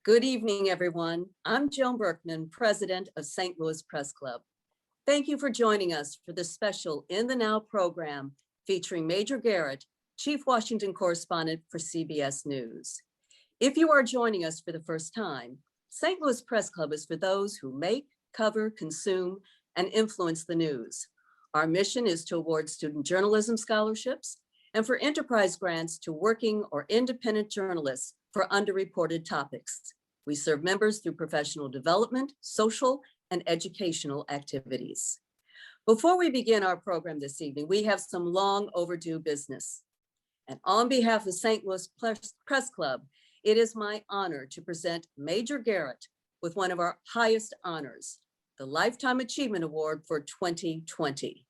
Good evening, everyone. I'm Joan Berkman, president of St. Louis Press Club. Thank you for joining us for this special In the Now program featuring Major Garrett, Chief Washington Correspondent for CBS News. If you are joining us for the first time, St. Louis Press Club is for those who make, cover, consume, and influence the news. Our mission is to award student journalism scholarships and for enterprise grants to working or independent journalists for underreported topics. We serve members through professional development, social, and educational activities. Before we begin our program this evening, we have some long overdue business. And on behalf of St. Louis Press Club, it is my honor to present Major Garrett with one of our highest honors, the Lifetime Achievement Award for 2020.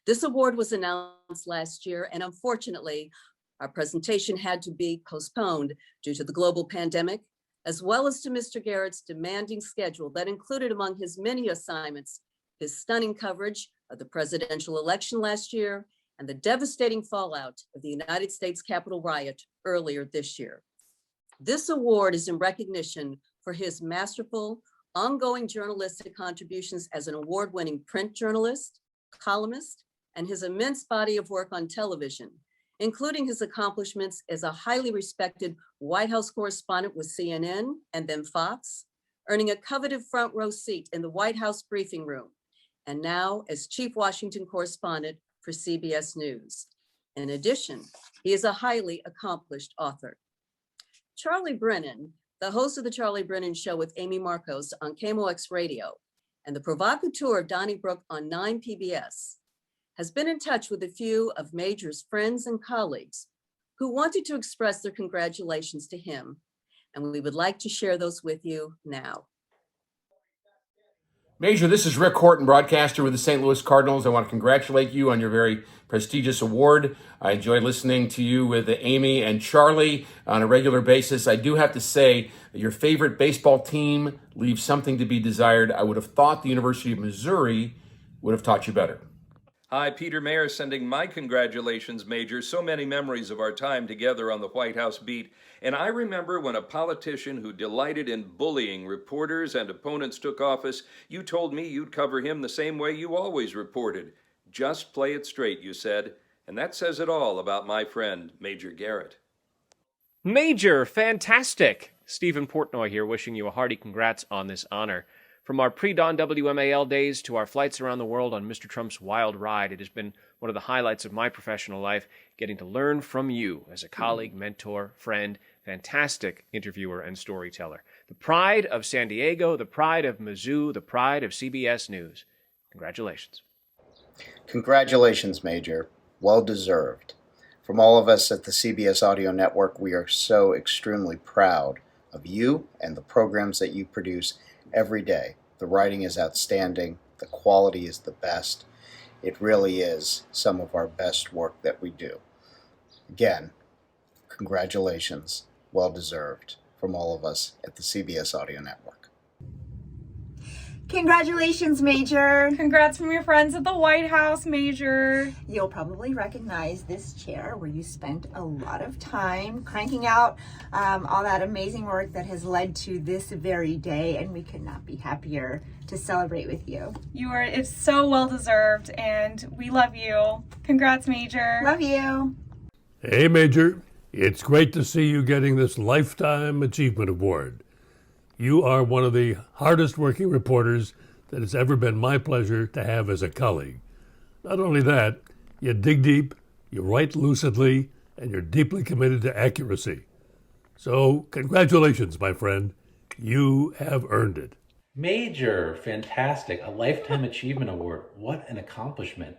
This award was announced last year, and unfortunately, our presentation had to be postponed due to the global pandemic, as well as to Mr. Garrett's demanding schedule that included among his many assignments, his stunning coverage of the presidential election last year and the devastating fallout of the United States Capitol riot earlier this year. This award is in recognition for his masterful, ongoing journalistic contributions as an award-winning print journalist, columnist, and his immense body of work on television, including his accomplishments as a highly respected White House correspondent with CNN and then Fox, earning a coveted front row seat in the White House briefing room, and now as Chief Washington Correspondent for CBS News. In addition, he is a highly accomplished author. Charlie Brennan, the host of the Charlie Brennan Show with Amy Marxkors on KMOX Radio and the Provocateur of Donnybrook on 9PBS, has been in touch with a few of Major's friends and colleagues who wanted to express their congratulations to him, and we would like to share those with you now. Major, this is Rick Horton, broadcaster with the St. Louis Cardinals. I want to congratulate you on your very prestigious award. I enjoy listening to you with Amy and Charlie on a regular basis. I do have to say that your favorite baseball team leaves something to be desired. I would have thought the University of Missouri would have taught you better. Hi, Peter Mayer sending my congratulations, Major. So many memories of our time together on the White House beat. And I remember when a politician who delighted in bullying reporters and opponents took office, you told me you'd cover him the same way you always reported. Just play it straight, you said. And that says it all about my friend, Major Garrett. Major, fantastic! Stephen Portnoy here, wishing you a hearty congrats on this honor. From our pre-dawn WMAL days to our flights around the world on Mr. Trump's wild ride, it has been one of the highlights of my professional life, getting to learn from you as a colleague, mentor, friend, fantastic interviewer and storyteller. The pride of San Diego, the pride of Mizzou, the pride of CBS News. Congratulations. Congratulations, Major. Well deserved. From all of us at the CBS Audio Network, we are so extremely proud of you and the programs that you produce every day. The writing is outstanding. The quality is the best. It really is some of our best work that we do. Again, congratulations. Well deserved from all of us at the CBS Audio Network. Congratulations, Major. Congrats from your friends at the White House, Major. You'll probably recognize this chair where you spent a lot of time cranking out all that amazing work that has led to this very day, and we could not be happier to celebrate with you. It's so well deserved, and we love you. Congrats, Major. Love you. Hey, Major. It's great to see you getting this Lifetime Achievement Award. You are one of the hardest working reporters that it's ever been my pleasure to have as a colleague. Not only that, you dig deep, you write lucidly, and you're deeply committed to accuracy. So, congratulations, my friend. You have earned it. Major, fantastic. A Lifetime Achievement Award. What an accomplishment.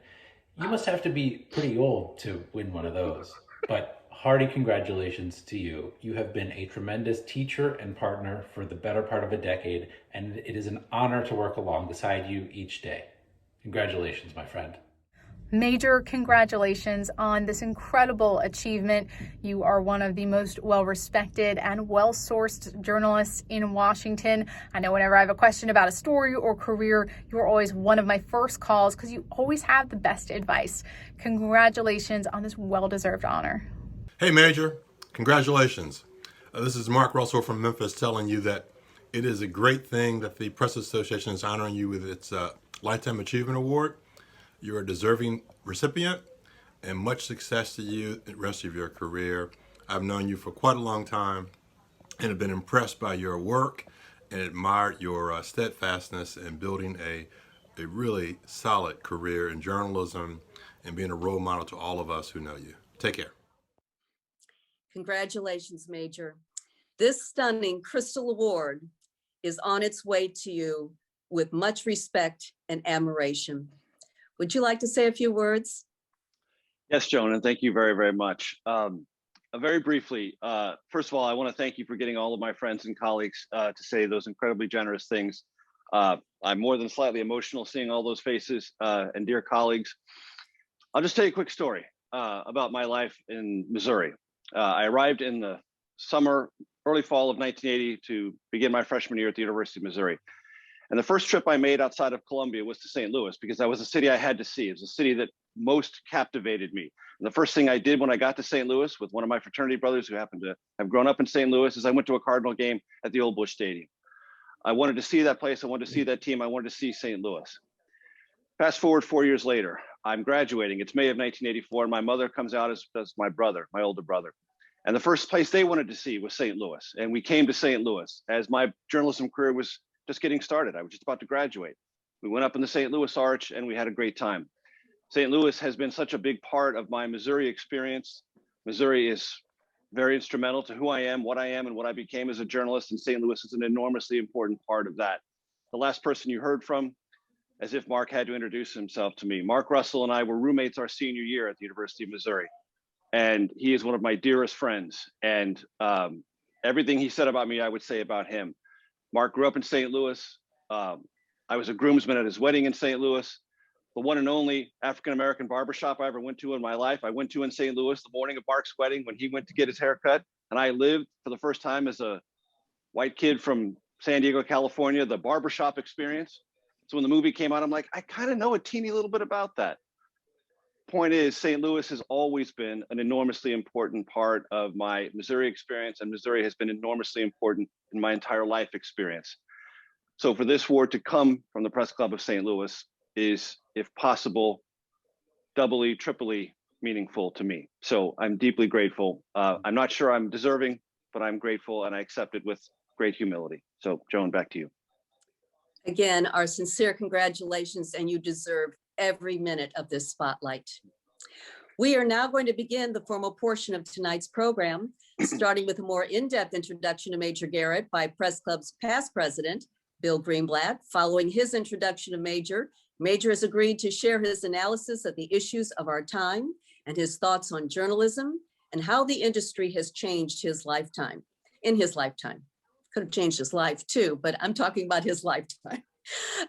You must have to be pretty old to win one of those. But hearty congratulations to you. You have been a tremendous teacher and partner for the better part of a decade, and it is an honor to work alongside you each day. Congratulations, my friend. Major, congratulations on this incredible achievement. You are one of the most well-respected and well-sourced journalists in Washington. I know whenever I have a question about a story or career, you're always one of my first calls because you always have the best advice. Congratulations on this well-deserved honor. Hey, Major, congratulations. This is Mark Russell from Memphis telling you that it is a great thing that the Press Association is honoring you with its Lifetime Achievement Award. You're a deserving recipient, and much success to you the rest of your career. I've known you for quite a long time and have been impressed by your work and admired your steadfastness in building a really solid career in journalism and being a role model to all of us who know you. Take care. Congratulations, Major. This stunning Crystal Award is on its way to you with much respect and admiration. Would you like to say a few words? Yes, Joan, and thank you very, very much. Very briefly, first of all, I want to thank you for getting all of my friends and colleagues to say those incredibly generous things. I'm more than slightly emotional seeing all those faces and dear colleagues. I'll just tell you a quick story about my life in Missouri. I arrived in the summer, early fall of 1980 to begin my freshman year at the University of Missouri. And the first trip I made outside of Columbia was to St. Louis because that was a city I had to see. It was a city that most captivated me. And the first thing I did when I got to St. Louis with one of my fraternity brothers who happened to have grown up in St. Louis is I went to a Cardinal game at the old Busch Stadium. I wanted to see that place. I wanted to see that team. I wanted to see St. Louis. Fast forward 4 years later, I'm graduating. It's May of 1984, and my mother comes out as my brother, my older brother. And the first place they wanted to see was St. Louis. And we came to St. Louis as my journalism career was just getting started. I was just about to graduate. We went up in the St. Louis Arch and we had a great time. St. Louis has been such a big part of my Missouri experience. Missouri is very instrumental to who I am, what I became as a journalist, and St. Louis is an enormously important part of that. The last person you heard from, as if Mark had to introduce himself to me, Mark Russell and I were roommates our senior year at the University of Missouri. And he is one of my dearest friends. And everything he said about me, I would say about him. Mark grew up in St. Louis. I was a groomsman at his wedding in St. Louis. The one and only African-American barbershop I ever went to in my life, I went to in St. Louis the morning of Mark's wedding when he went to get his haircut. And I lived for the first time as a white kid from San Diego, California, the barbershop experience. So when the movie came out, I'm like, I kind of know a teeny little bit about that. Point is, St. Louis has always been an enormously important part of my Missouri experience, and Missouri has been enormously important in my entire life experience. So for this award to come from the Press Club of St. Louis is, if possible, doubly, triply meaningful to me. So I'm deeply grateful. I'm not sure I'm deserving, but I'm grateful and I accept it with great humility. So Joan, back to you. Again, our sincere congratulations, and you deserve every minute of this spotlight. We are now going to begin the formal portion of tonight's program, starting with a more in-depth introduction to Major Garrett by Press Club's past president, Bill Greenblatt. Following his introduction of Major has agreed to share his analysis of the issues of our time and his thoughts on journalism and how the industry has changed in his lifetime. Could have changed his life too, but I'm talking about his lifetime.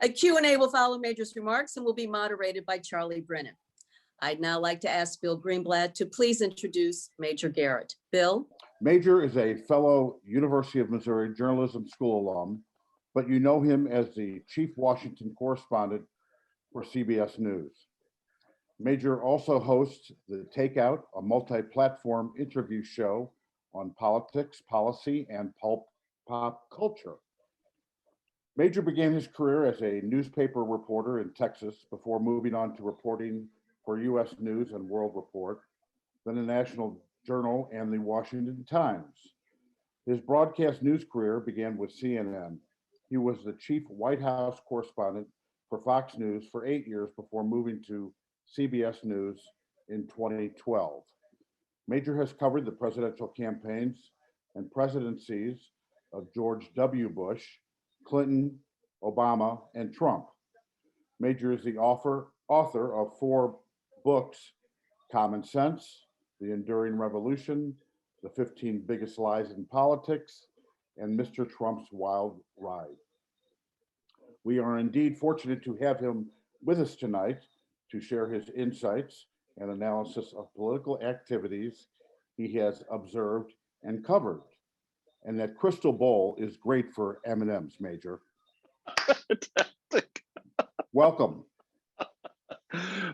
A Q&A will follow Major's remarks and will be moderated by Charlie Brennan. I'd now like to ask Bill Greenblatt to please introduce Major Garrett. Bill? Major is a fellow University of Missouri Journalism School alum, but you know him as the Chief Washington Correspondent for CBS News. Major also hosts The Takeout, a multi-platform interview show on politics, policy, and pop culture. Major began his career as a newspaper reporter in Texas before moving on to reporting for U.S. News and World Report, then the National Journal and the Washington Times. His broadcast news career began with CNN. He was the chief White House correspondent for Fox News for 8 years before moving to CBS News in 2012. Major has covered the presidential campaigns and presidencies of George W. Bush, Clinton, Obama, and Trump. Major is the author of 4 books: Common Sense, The Enduring Revolution, The 15 Biggest Lies in Politics, and Mr. Trump's Wild Ride. We are indeed fortunate to have him with us tonight to share his insights and analysis of political activities he has observed and covered. And that crystal bowl is great for M&Ms, Major. Fantastic. Welcome.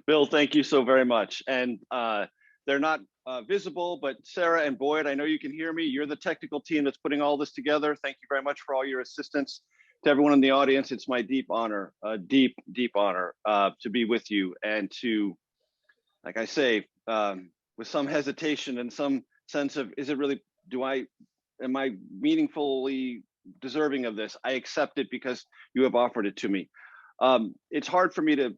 Bill, thank you so very much. And they're not visible, but Sarah and Boyd, I know you can hear me. You're the technical team that's putting all this together. Thank you very much for all your assistance. To everyone in the audience, it's my deep honor, deep honor to be with you and to, like I say, with some hesitation and some sense of, is it really, am I meaningfully deserving of this? I accept it because you have offered it to me. It's hard for me to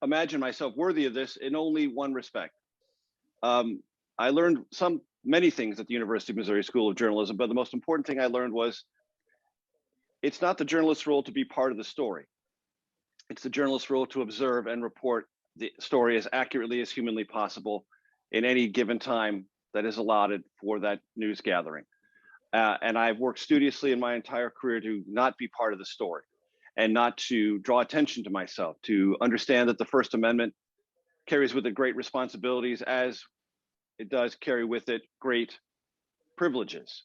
imagine myself worthy of this in only one respect. I learned many things at the University of Missouri School of Journalism, but the most important thing I learned was it's not the journalist's role to be part of the story. It's the journalist's role to observe and report the story as accurately as humanly possible in any given time that is allotted for that news gathering. And I've worked studiously in my entire career to not be part of the story and not to draw attention to myself, to understand that the First Amendment carries with it great responsibilities as it does carry with it great privileges.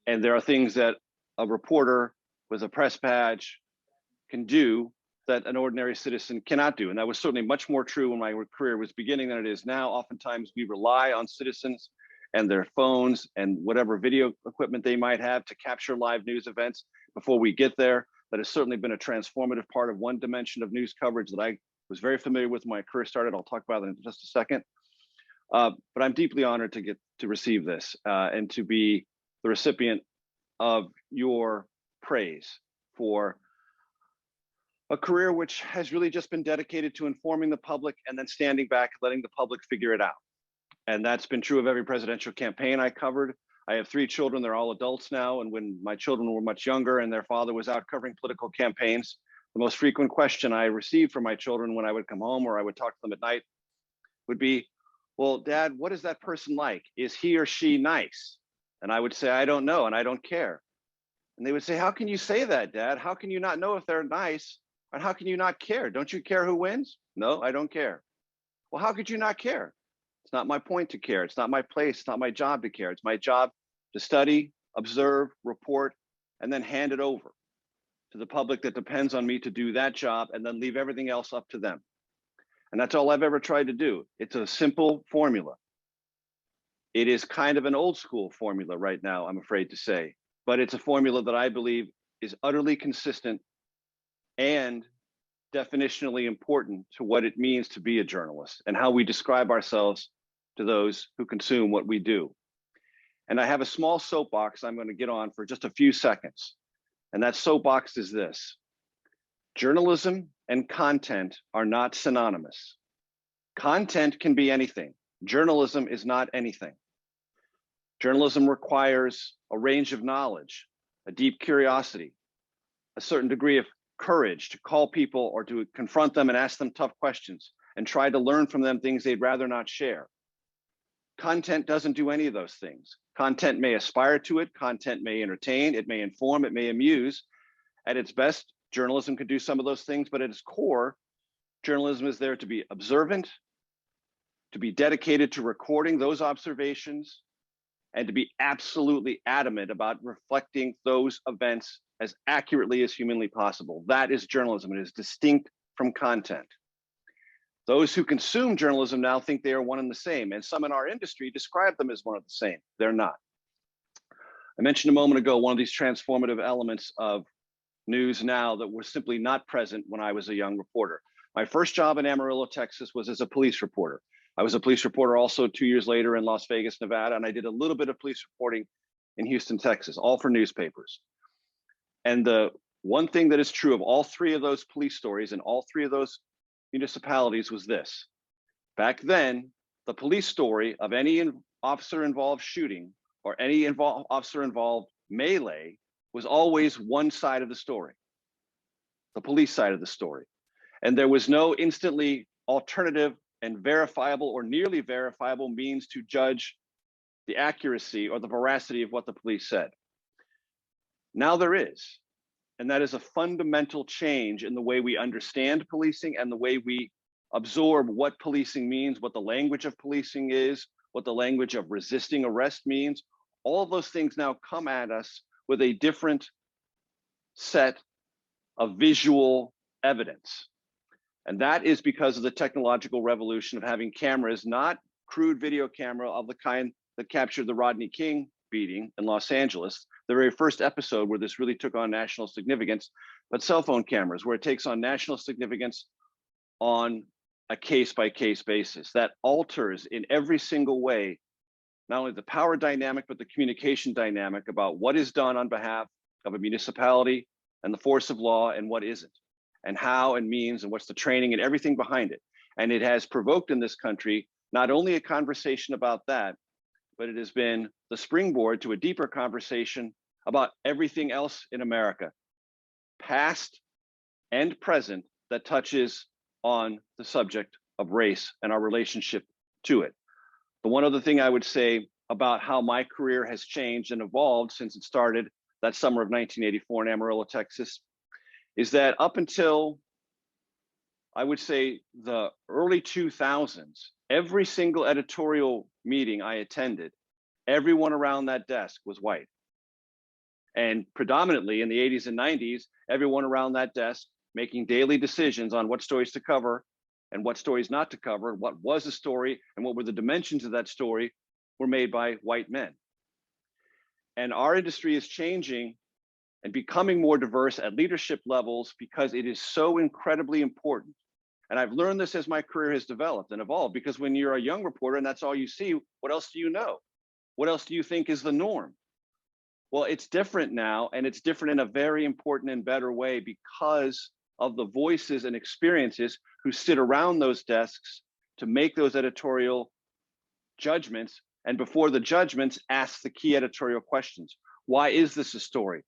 And there are things that a reporter with a press badge can do that an ordinary citizen cannot do. And that was certainly much more true when my career was beginning than it is now. Oftentimes we rely on citizens and their phones and whatever video equipment they might have to capture live news events before we get there. That has certainly been a transformative part of one dimension of news coverage that I was very familiar with when my career started. I'll talk about it in just a second. But I'm deeply honored to get to receive this and to be the recipient of your praise for a career which has really just been dedicated to informing the public and then standing back, letting the public figure it out. And that's been true of every presidential campaign I covered. I have 3 children, they're all adults now. And when my children were much younger and their father was out covering political campaigns, the most frequent question I received from my children when I would come home or I would talk to them at night would be, well, Dad, what is that person like? Is he or she nice? And I would say, I don't know, and I don't care. And they would say, how can you say that, Dad? How can you not know if they're nice? And how can you not care? Don't you care who wins? No, I don't care. Well, how could you not care? It's not my point to care. It's not my place. It's not my job to care. It's my job to study, observe, report, and then hand it over to the public that depends on me to do that job and then leave everything else up to them. And that's all I've ever tried to do. It's a simple formula. It is kind of an old school formula right now, I'm afraid to say, but it's a formula that I believe is utterly consistent and definitionally important to what it means to be a journalist and how we describe ourselves to those who consume what we do. And I have a small soapbox I'm going to get on for just a few seconds. And that soapbox is this: journalism and content are not synonymous. Content can be anything. Journalism is not anything. Journalism requires a range of knowledge, a deep curiosity, a certain degree of courage to call people or to confront them and ask them tough questions and try to learn from them things they'd rather not share. Content doesn't do any of those things. Content may aspire to it. Content may entertain. It may inform. It may amuse. At its best, journalism can do some of those things, but at its core, journalism is there to be observant, to be dedicated to recording those observations, and to be absolutely adamant about reflecting those events as accurately as humanly possible. That is journalism. It is distinct from content. Those who consume journalism now think they are one and the same, and some in our industry describe them as one and the same. They're not. I mentioned a moment ago one of these transformative elements of news now that were simply not present when I was a young reporter. My first job in Amarillo, Texas was as a police reporter. I was a police reporter also 2 years later in Las Vegas, Nevada, and I did a little bit of police reporting in Houston, Texas, all for newspapers. And the one thing that is true of all 3 of those police stories and all 3 of those municipalities was this: back then, the police story of any officer-involved shooting or any officer-involved melee was always one side of the story, the police side of the story. And there was no instantly alternative and verifiable or nearly verifiable means to judge the accuracy or the veracity of what the police said. Now there is. And that is a fundamental change in the way we understand policing and the way we absorb what policing means, what the language of policing is, what the language of resisting arrest means. All of those things now come at us with a different set of visual evidence. And that is because of the technological revolution of having cameras not crude video camera of the kind that captured the Rodney King beating in Los Angeles, the very first episode where this really took on national significance, but cell phone cameras, where it takes on national significance on a case-by-case basis that alters in every single way, not only the power dynamic, but the communication dynamic about what is done on behalf of a municipality and the force of law and what isn't, and how and means and what's the training and everything behind it. And it has provoked in this country not only a conversation about that, but it has been the springboard to a deeper conversation about everything else in America, past and present, that touches on the subject of race and our relationship to it. The one other thing I would say about how my career has changed and evolved since it started that summer of 1984 in Amarillo, Texas, is that up until, I would say, the early 2000s, every single editorial meeting I attended, everyone around that desk was white. And predominantly in the 80s and 90s, everyone around that desk making daily decisions on what stories to cover and what stories not to cover, what was a story and what were the dimensions of that story, were made by white men. And our industry is changing and becoming more diverse at leadership levels because it is so incredibly important. And I've learned this as my career has developed and evolved, because when you're a young reporter and that's all you see, what else do you know? What else do you think is the norm? Well, it's different now, and it's different in a very important and better way because of the voices and experiences who sit around those desks to make those editorial judgments, and before the judgments, ask the key editorial questions. Why is this a story?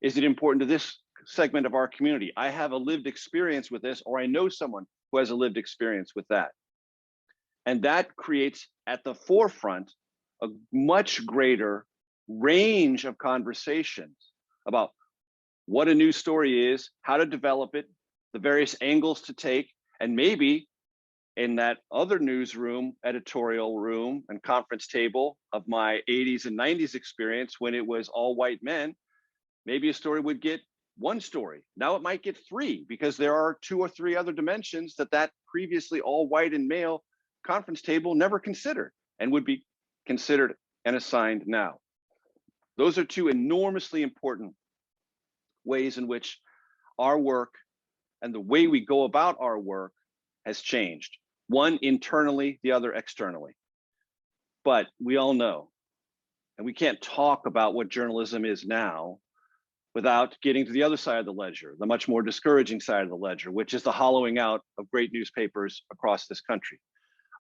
Is it important to this segment of our community? I have a lived experience with this, or I know someone who has a lived experience with that. And that creates at the forefront a much greater range of conversations about what a news story is, how to develop it, the various angles to take, and maybe in that other newsroom, editorial room and conference table of my 80s and 90s experience when it was all white men, maybe a story would get one story. Now it might get three, because there are 2 or 3 other dimensions that that previously all white and male conference table never considered and would be considered and assigned now. Those are 2 enormously important ways in which our work and the way we go about our work has changed. One internally, the other externally. But we all know, and we can't talk about what journalism is now without getting to the other side of the ledger, the much more discouraging side of the ledger, which is the hollowing out of great newspapers across this country.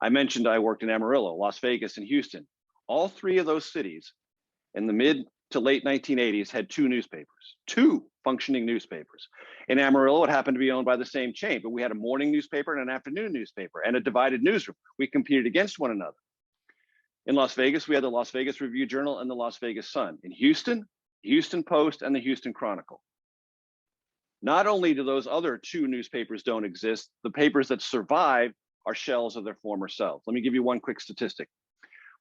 I mentioned I worked in Amarillo, Las Vegas, and Houston. All 3 of those cities in the mid to late 1980s had 2 newspapers, 2 functioning newspapers. In Amarillo, it happened to be owned by the same chain, but we had a morning newspaper and an afternoon newspaper and a divided newsroom. We competed against one another. In Las Vegas, we had the Las Vegas Review-Journal and the Las Vegas Sun. In Houston, Houston Post and the Houston Chronicle. Not only do those other 2 newspapers don't exist, the papers that survive are shells of their former selves. Let me give you one quick statistic.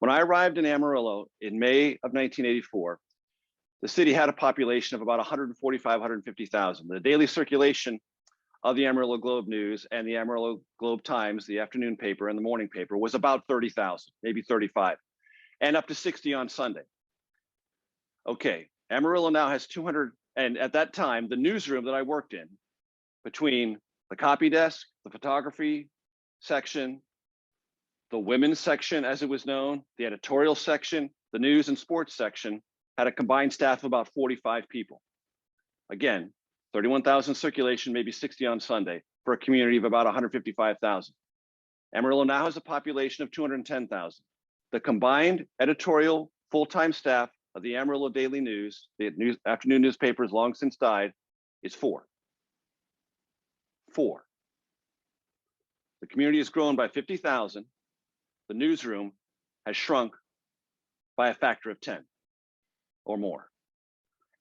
When I arrived in Amarillo in May of 1984, the city had a population of about 145, 150,000. The daily circulation of the Amarillo Globe News and the Amarillo Globe Times, the afternoon paper and the morning paper, was about 30,000, maybe 35, and up to 60 on Sunday. Okay, Amarillo now has 200, and at that time, the newsroom that I worked in, between the copy desk, the photography section, the women's section, as it was known, the editorial section, the news and sports section, had a combined staff of about 45 people. Again, 31,000 circulation, maybe 60 on Sunday, for a community of about 155,000. Amarillo now has a population of 210,000. The combined editorial full-time staff of the Amarillo Daily News, the afternoon newspaper has long since died, is 4. 4. The community has grown by 50,000. The newsroom has shrunk by a factor of 10 or more.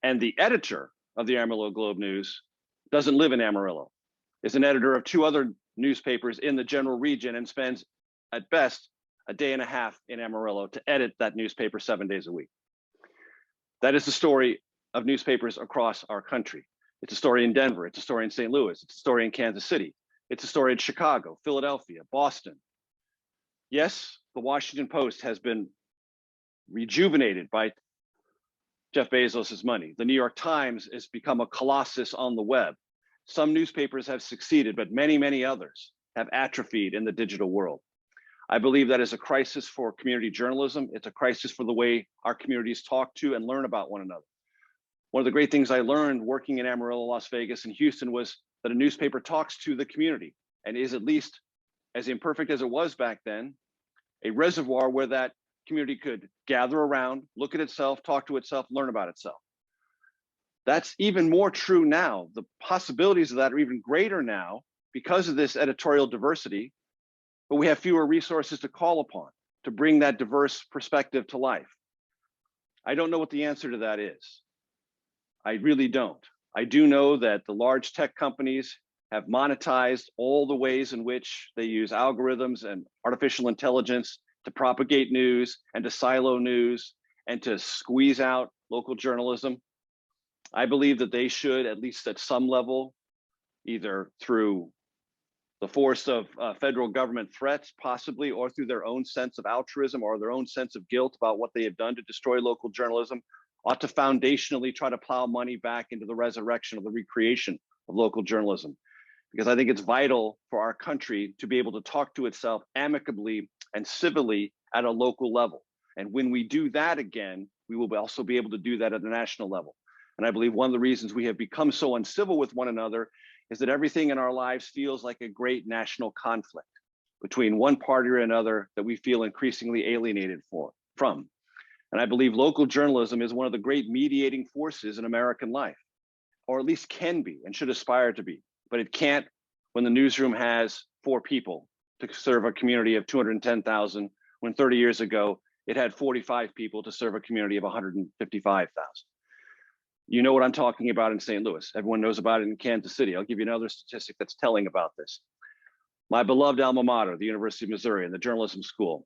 And the editor of the Amarillo Globe News doesn't live in Amarillo, is an editor of 2 other newspapers in the general region and spends at best a day and a half in Amarillo to edit that newspaper 7 days a week. That is the story of newspapers across our country. It's a story in Denver, it's a story in St. Louis, it's a story in Kansas City, it's a story in Chicago, Philadelphia, Boston. Yes, the Washington Post has been rejuvenated by Jeff Bezos's money. The New York Times has become a colossus on the web. Some newspapers have succeeded, but many, many others have atrophied in the digital world. I believe that is a crisis for community journalism. It's a crisis for the way our communities talk to and learn about one another. One of the great things I learned working in Amarillo, Las Vegas, and Houston was that a newspaper talks to the community and is, at least as imperfect as it was back then, a reservoir where that community could gather around, look at itself, talk to itself, learn about itself. That's even more true now. The possibilities of that are even greater now because of this editorial diversity, but we have fewer resources to call upon to bring that diverse perspective to life. I don't know what the answer to that is. I really don't. I do know that the large tech companies have monetized all the ways in which they use algorithms and artificial intelligence to propagate news and to silo news and to squeeze out local journalism. I believe that they should, at least at some level, either through the force of federal government threats, possibly, or through their own sense of altruism or their own sense of guilt about what they have done to destroy local journalism, ought to foundationally try to plow money back into the resurrection of the recreation of local journalism. Because I think it's vital for our country to be able to talk to itself amicably and civilly at a local level. And when we do that again, we will also be able to do that at the national level. And I believe one of the reasons we have become so uncivil with one another is that everything in our lives feels like a great national conflict between one party or another that we feel increasingly alienated from. And I believe local journalism is one of the great mediating forces in American life, or at least can be and should aspire to be. But it can't when the newsroom has 4 people to serve a community of 210,000, when 30 years ago, it had 45 people to serve a community of 155,000. You know what I'm talking about in St. Louis. Everyone knows about it in Kansas City. I'll give you another statistic that's telling about this. My beloved alma mater, the University of Missouri, and the journalism school,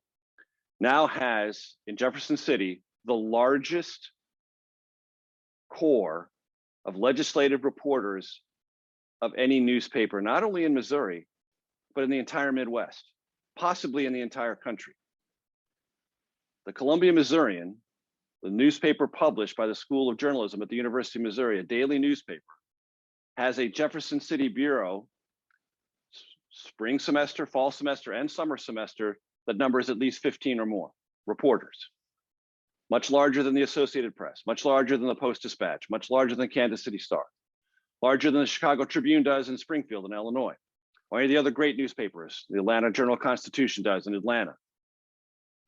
now has in Jefferson City the largest core of legislative reporters of any newspaper, not only in Missouri, but in the entire Midwest, possibly in the entire country. The Columbia Missourian, the newspaper published by the School of Journalism at the University of Missouri, a daily newspaper, has a Jefferson City bureau, spring semester, fall semester, and summer semester, that numbers at least 15 or more reporters. Much larger than the Associated Press, much larger than the Post-Dispatch, much larger than Kansas City Star, larger than the Chicago Tribune does in Springfield in Illinois, or any of the other great newspapers, the Atlanta Journal-Constitution does in Atlanta.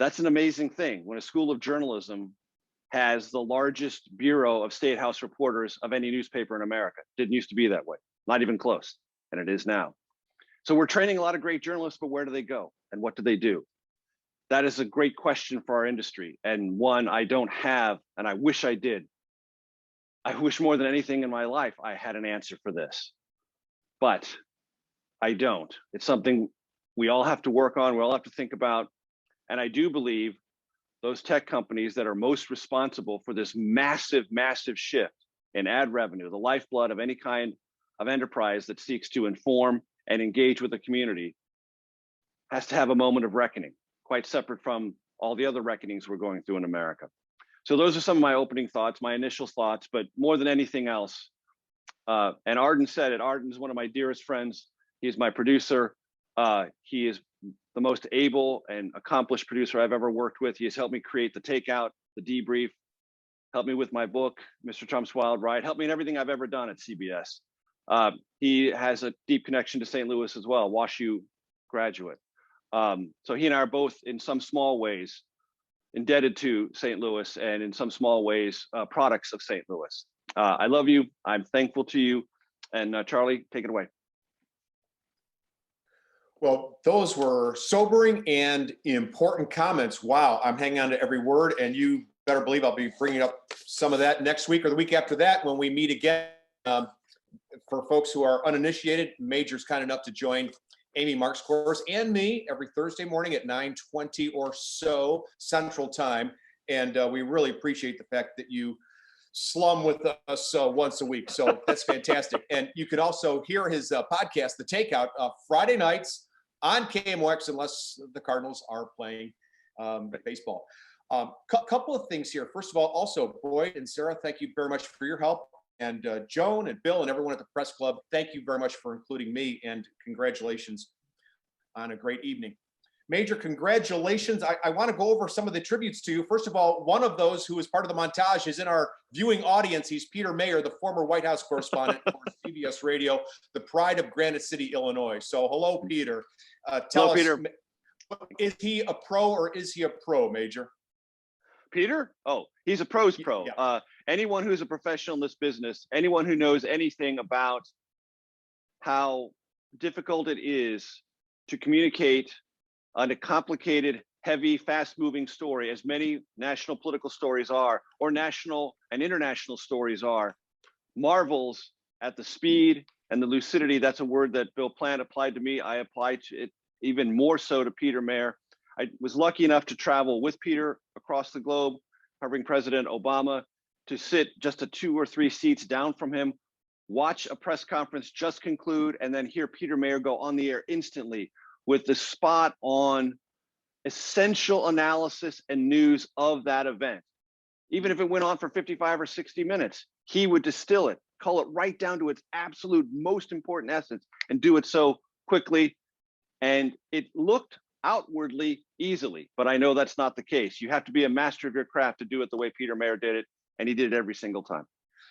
That's an amazing thing when a school of journalism has the largest bureau of state house reporters of any newspaper in America. Didn't used to be that way, not even close, and it is now. So we're training a lot of great journalists, but where do they go and what do they do? That is a great question for our industry, and one I don't have, and I wish I did. I wish more than anything in my life I had an answer for this, but I don't. It's something we all have to work on, we all have to think about, and I do believe those tech companies that are most responsible for this massive, massive shift in ad revenue, the lifeblood of any kind of enterprise that seeks to inform and engage with the community, has to have a moment of reckoning, quite separate from all the other reckonings we're going through in America. So those are some of my opening thoughts, my initial thoughts, but more than anything else, and Arden said it, Arden's one of my dearest friends. He's my producer. He is the most able and accomplished producer I've ever worked with. He has helped me create The Takeout, The Debrief, helped me with my book, Mr. Trump's Wild Ride, helped me in everything I've ever done at CBS. He has a deep connection to St. Louis as well, WashU graduate. So he and I are both in some small ways indebted to St. Louis and in some small ways products of St. Louis. I love you. I'm thankful to you. And Charlie, take it away. Well, those were sobering and important comments. Wow, I'm hanging on to every word, and you better believe I'll be bringing up some of that next week or the week after that when we meet again. For folks who are uninitiated, Major's kind enough to join Amy Marxkors and me every Thursday morning at 9:20 or so Central Time, and we really appreciate the fact that you slum with us once a week. So that's fantastic. And you can also hear his podcast, The Takeout, Friday nights on KMOX, unless the Cardinals are playing baseball. Couple of things here. First of all, also Boyd and Sarah, thank you very much for your help. And Joan and Bill and everyone at the press club, thank you very much for including me, and congratulations on a great evening. Major, congratulations. I want to go over some of the tributes to you. First of all, one of those who is part of the montage is in our viewing audience. He's Peter Mayer, the former White House correspondent for CBS Radio, the pride of Granite City, Illinois. So hello, Peter. Tell us, Peter. Is he a pro or is he a pro, Major? Peter? Oh, he's a pro's pro. Yeah. Anyone who's a professional in this business, anyone who knows anything about how difficult it is to communicate on a complicated, heavy, fast-moving story, as many national political stories are, or national and international stories are, marvels at the speed and the lucidity. That's a word that Bill Plant applied to me. I applied to it even more so to Peter Mayer. I was lucky enough to travel with Peter across the globe, covering President Obama, to sit just a 2 or 3 seats down from him, watch a press conference just conclude, and then hear Peter Mayer go on the air instantly with the spot on essential analysis and news of that event. Even if it went on for 55 or 60 minutes, he would distill it, cull it right down to its absolute most important essence, and do it so quickly. And it looked outwardly easily, but I know that's not the case. You have to be a master of your craft to do it the way Peter Mayer did it, and he did it every single time.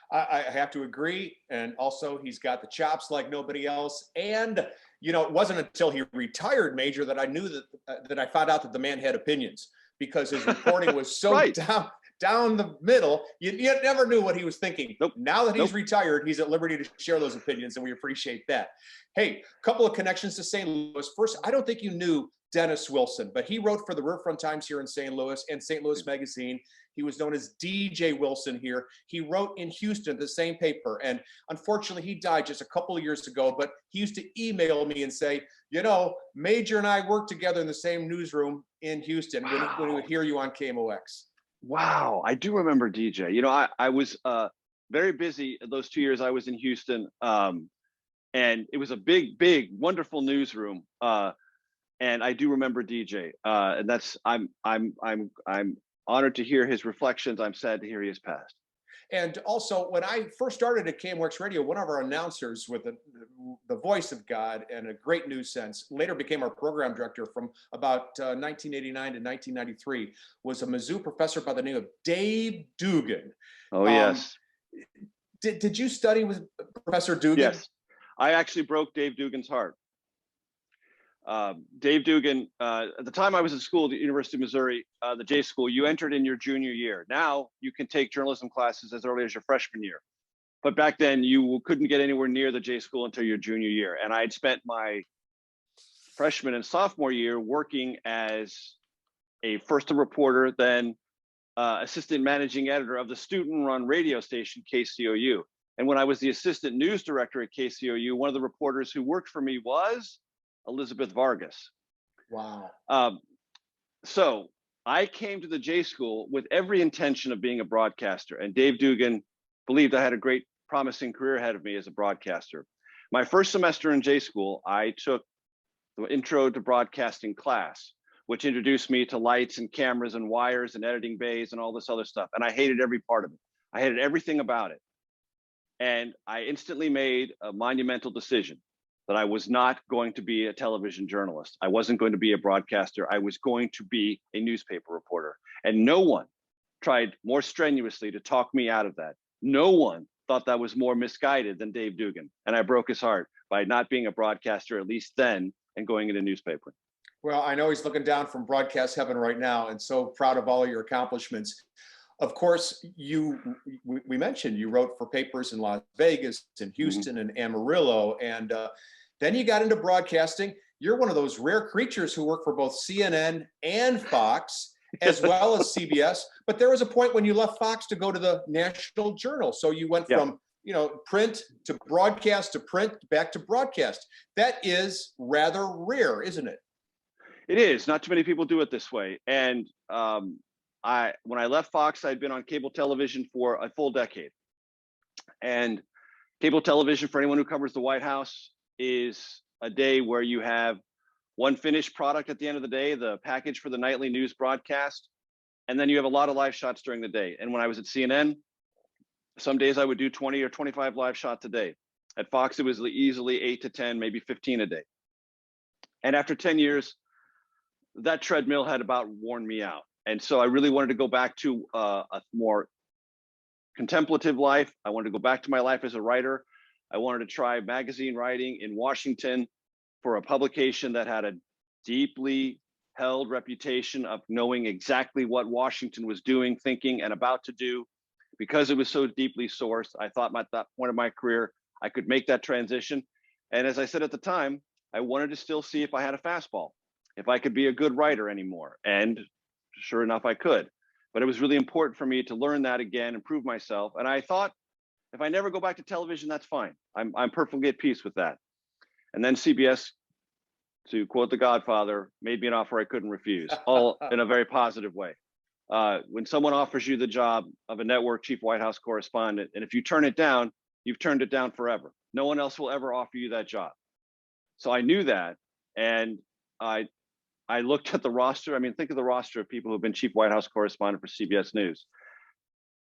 I have to agree. And also he's got the chops like nobody else. And, you know, it wasn't until he retired, Major, that I knew that I found out that the man had opinions, because his reporting was so Right. down the middle. You never knew what he was thinking. Nope. Now that he's retired, he's at liberty to share those opinions, and we appreciate that. Hey, a couple of connections to St. Louis. First, I don't think you knew Dennis Wilson, but he wrote for the Riverfront Times here in St. Louis and St. Louis Magazine. He was known as DJ Wilson here. He wrote in Houston, the same paper. And unfortunately, he died just a couple of years ago, but he used to email me and say, you know, Major and I worked together in the same newsroom in Houston when we would hear you on KMOX. Wow, I do remember DJ. You know, I was very busy those 2 years I was in Houston, and it was a big, wonderful newsroom. And I do remember DJ, and that's I'm honored to hear his reflections. I'm sad to hear he has passed. And also, when I first started at KMOX Radio, one of our announcers with the voice of God and a great news sense, later became our program director from about 1989 to 1993, was a Mizzou professor by the name of Dave Dugan. Oh, yes. Did you study with Professor Dugan? Yes, I actually broke Dave Dugan's heart. Dave Dugan, at the time I was in school at the University of Missouri, the J School, you entered in your junior year. Now you can take journalism classes as early as your freshman year. But back then you couldn't get anywhere near the J School until your junior year. And I had spent my freshman and sophomore year working as first a reporter, then assistant managing editor of the student-run radio station KCOU. And when I was the assistant news director at KCOU, one of the reporters who worked for me was Elizabeth Vargas. Wow. So I came to the J School with every intention of being a broadcaster, and Dave Dugan believed I had a great, promising career ahead of me as a broadcaster. My first semester in J School, I took the Intro to Broadcasting class, which introduced me to lights and cameras and wires and editing bays and all this other stuff. And I hated every part of it. I hated everything about it. And I instantly made a monumental decision that I was not going to be a television journalist. I wasn't going to be a broadcaster. I was going to be a newspaper reporter. And no one tried more strenuously to talk me out of that. No one thought that was more misguided than Dave Dugan. And I broke his heart by not being a broadcaster, at least then, and going into newspaper. Well, I know he's looking down from broadcast heaven right now, and so proud of all of your accomplishments. Of course, we mentioned you wrote for papers in Las Vegas and Houston and Amarillo, and then you got into broadcasting. You're one of those rare creatures who work for both CNN and Fox, as well as CBS. But there was a point when you left Fox to go to the National Journal. So you went from print to broadcast to print back to broadcast. That is rather rare, isn't it? It is. Not too many people do it this way. And when I left Fox, I'd been on cable television for a full decade. And cable television, for anyone who covers the White House, is a day where you have one finished product at the end of the day, the package for the nightly news broadcast. And then you have a lot of live shots during the day. And when I was at CNN, some days I would do 20 or 25 live shots a day. At Fox, it was easily 8 to 10, maybe 15 a day. And after 10 years, that treadmill had about worn me out. And so I really wanted to go back to a more contemplative life. I wanted to go back to my life as a writer. I wanted to try magazine writing in Washington for a publication that had a deeply held reputation of knowing exactly what Washington was doing, thinking, and about to do. Because it was so deeply sourced, I thought at that point of my career, I could make that transition. And as I said at the time, I wanted to still see if I had a fastball, if I could be a good writer anymore. And sure enough, I could. But it was really important for me to learn that again, improve myself. And I thought, if I never go back to television, that's fine. I'm perfectly at peace with that. And then CBS, to quote The Godfather, made me an offer I couldn't refuse, all in a very positive way. When someone offers you the job of a network chief White House correspondent, and if you turn it down, you've turned it down forever. No one else will ever offer you that job. So I knew that, and I looked at the roster. I mean, think of the roster of people who've been chief White House correspondent for CBS News.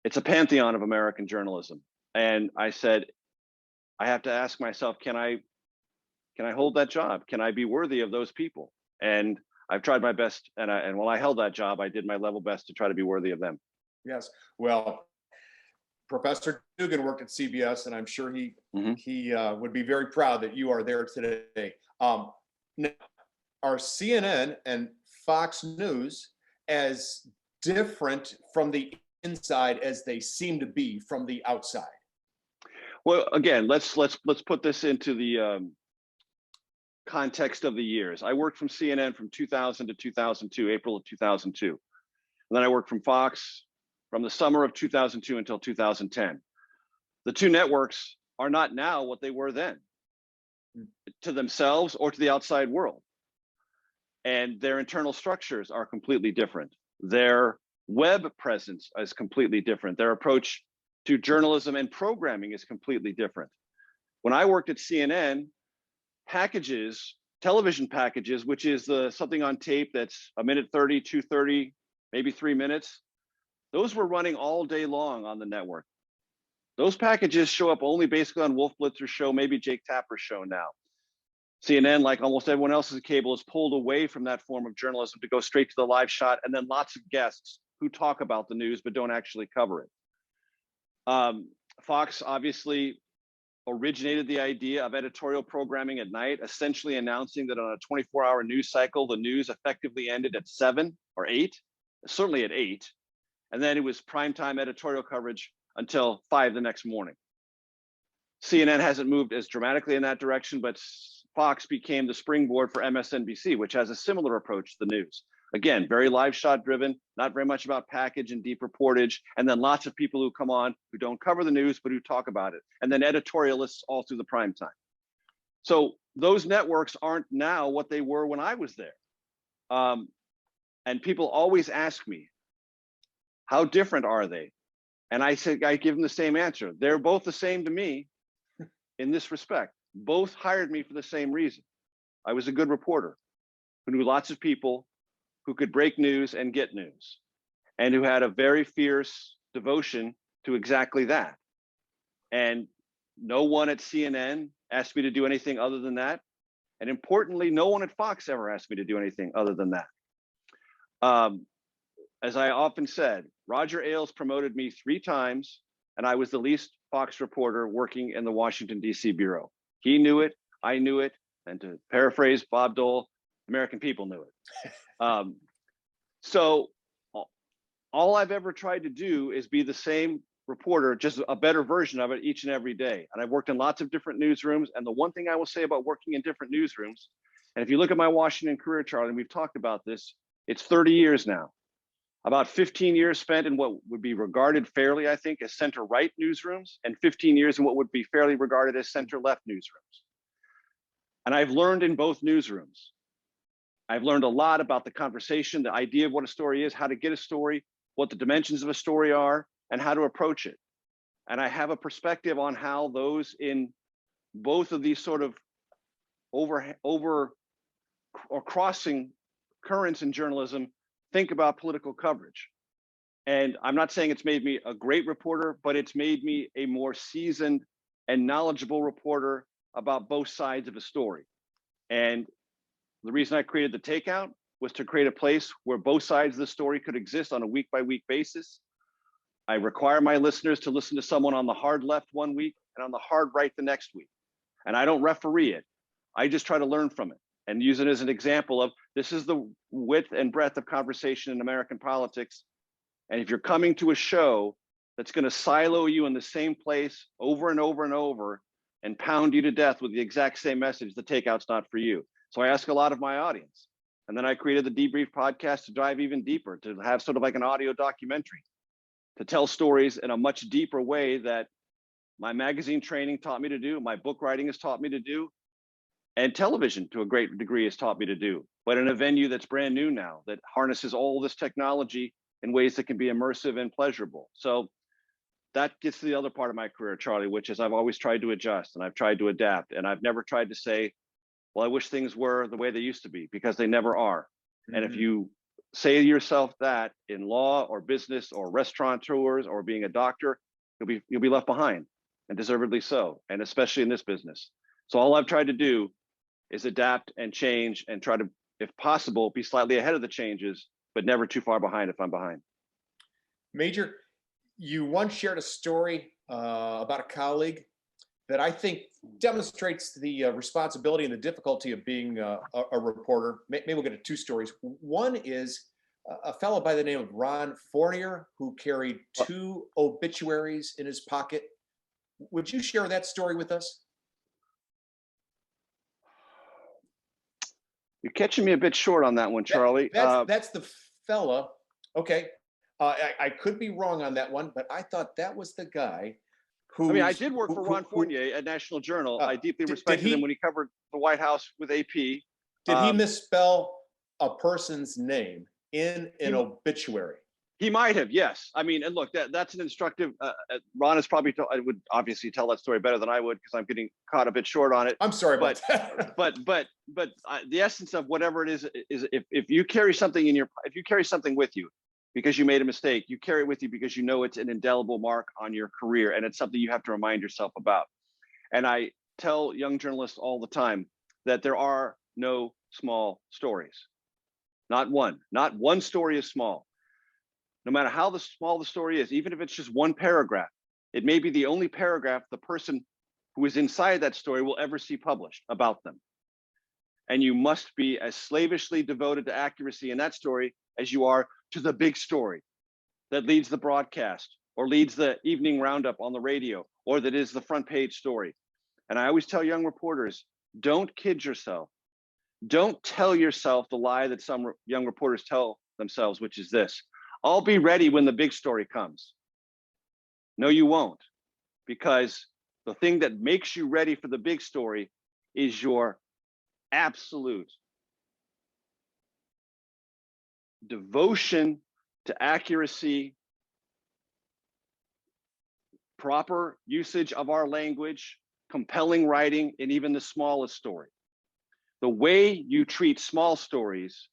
It's a pantheon of American journalism. And I said, I have to ask myself, can I hold that job? Can I be worthy of those people? And I've tried my best, and when I held that job, I did my level best to try to be worthy of them. Yes. Well, Professor Dugan worked at CBS, and I'm sure he would be very proud that you are there today. Now, are CNN and Fox News as different from the inside as they seem to be from the outside? Well, again, let's put this into the context of the years. I worked from CNN from 2000 to 2002, April of 2002. And then I worked from Fox from the summer of 2002 until 2010. The two networks are not now what they were then, to themselves or to the outside world. And their internal structures are completely different. Their web presence is completely different. Their approach to journalism and programming is completely different. When I worked at CNN, packages, television packages, which is something on tape that's a minute 30, 2:30, maybe 3 minutes, those were running all day long on the network. Those packages show up only basically on Wolf Blitzer's show, maybe Jake Tapper's show now. CNN, like almost everyone else's cable, is pulled away from that form of journalism to go straight to the live shot, and then lots of guests who talk about the news but don't actually cover it. Fox obviously originated the idea of editorial programming at night, essentially announcing that on a 24-hour news cycle, the news effectively ended at 7 or 8, certainly at 8. And then it was primetime editorial coverage until 5 the next morning. CNN hasn't moved as dramatically in that direction, but Fox became the springboard for MSNBC, which has a similar approach to the news. Again, very live shot driven, not very much about package and deep reportage, and then lots of people who come on who don't cover the news, but who talk about it. And then editorialists all through the prime time. So those networks aren't now what they were when I was there. And people always ask me, how different are they? And I give them the same answer. They're both the same to me in this respect. Both hired me for the same reason. I was a good reporter who knew lots of people, who could break news and get news, and who had a very fierce devotion to exactly that. And no one at CNN asked me to do anything other than that. And importantly, no one at Fox ever asked me to do anything other than that. As I often said, Roger Ailes promoted me 3 times, and I was the least Fox reporter working in the Washington, D.C. bureau. He knew it, I knew it, and to paraphrase Bob Dole, American people knew it. So all I've ever tried to do is be the same reporter, just a better version of it each and every day. And I've worked in lots of different newsrooms. And the one thing I will say about working in different newsrooms, and if you look at my Washington career, Charlie, and we've talked about this, it's 30 years now. About 15 years spent in what would be regarded fairly, I think, as center-right newsrooms, and 15 years in what would be fairly regarded as center-left newsrooms. And I've learned in both newsrooms. I've learned a lot about the conversation, the idea of what a story is, how to get a story, what the dimensions of a story are, and how to approach it. And I have a perspective on how those in both of these sort of over or crossing currents in journalism think about political coverage. And I'm not saying it's made me a great reporter, but it's made me a more seasoned and knowledgeable reporter about both sides of a story. And the reason I created The Takeout was to create a place where both sides of the story could exist on a week-by-week basis. I require my listeners to listen to someone on the hard left one week and on the hard right the next week. And I don't referee it. I just try to learn from it and use it as an example of this is the width and breadth of conversation in American politics. And if you're coming to a show that's going to silo you in the same place over and over and over and pound you to death with the exact same message, The Takeout's not for you. So I ask a lot of my audience. And then I created the Debrief podcast to dive even deeper, to have sort of like an audio documentary, to tell stories in a much deeper way that my magazine training taught me to do, my book writing has taught me to do, and television to a great degree has taught me to do, but in a venue that's brand new now, that harnesses all this technology in ways that can be immersive and pleasurable. So that gets to the other part of my career, Charlie, which is I've always tried to adjust and I've tried to adapt, and I've never tried to say, well, I wish things were the way they used to be, because they never are. And if you say to yourself that in law or business or restaurateurs or being a doctor, you'll be left behind, and deservedly so, and especially in this business. So all I've tried to do is adapt and change and try to, if possible, be slightly ahead of the changes, but never too far behind if I'm behind. Major, you once shared a story about a colleague that I think demonstrates the responsibility and the difficulty of being a reporter. Maybe we'll get to two stories. One is a fellow by the name of Ron Fournier, who carried 2 obituaries in his pocket. Would you share that story with us? You're catching me a bit short on that one, Charlie. That's the fella. Okay. I could be wrong on that one, but I thought that was the guy who. I mean, I did work for Ron Fournier at National Journal. I deeply respected him when he covered the White House with AP. Did he misspell a person's name in an obituary? He might have, yes. I mean, and look, that's an instructive. Ron is probably. I would obviously tell that story better than I would, because I'm getting caught a bit short on it. I'm sorry about that. but the essence of whatever it is if you carry something if you carry something with you because you made a mistake, you carry it with you because you know it's an indelible mark on your career, and it's something you have to remind yourself about. And I tell young journalists all the time that there are no small stories. Not one story is small. No matter how small the story is, even if it's just one paragraph, it may be the only paragraph the person who is inside that story will ever see published about them. And you must be as slavishly devoted to accuracy in that story as you are to the big story that leads the broadcast or leads the evening roundup on the radio, or that is the front page story. And I always tell young reporters, don't kid yourself. Don't tell yourself the lie that some young reporters tell themselves, which is this: I'll be ready when the big story comes. No, you won't, because the thing that makes you ready for the big story is your absolute devotion to accuracy, proper usage of our language, compelling writing, and even the smallest story. The way you treat small stories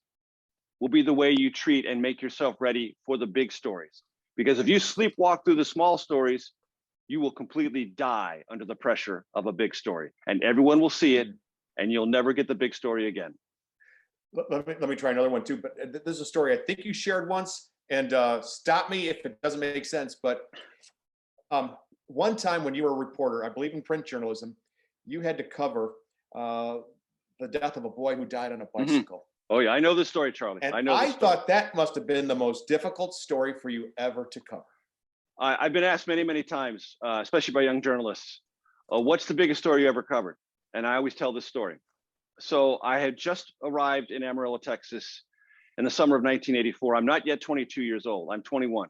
will be the way you treat and make yourself ready for the big stories. Because if you sleepwalk through the small stories, you will completely die under the pressure of a big story, and everyone will see it, and you'll never get the big story again. Let me try another one too, but this is a story I think you shared once, and stop me if it doesn't make sense, but one time when you were a reporter, I believe in print journalism, you had to cover the death of a boy who died on a bicycle. Oh yeah, I know this story, Charlie. And I thought that must have been the most difficult story for you ever to cover. I've been asked many, many times, especially by young journalists, what's the biggest story you ever covered? And I always tell this story. So I had just arrived in Amarillo, Texas in the summer of 1984. I'm not yet 22 years old. I'm 21.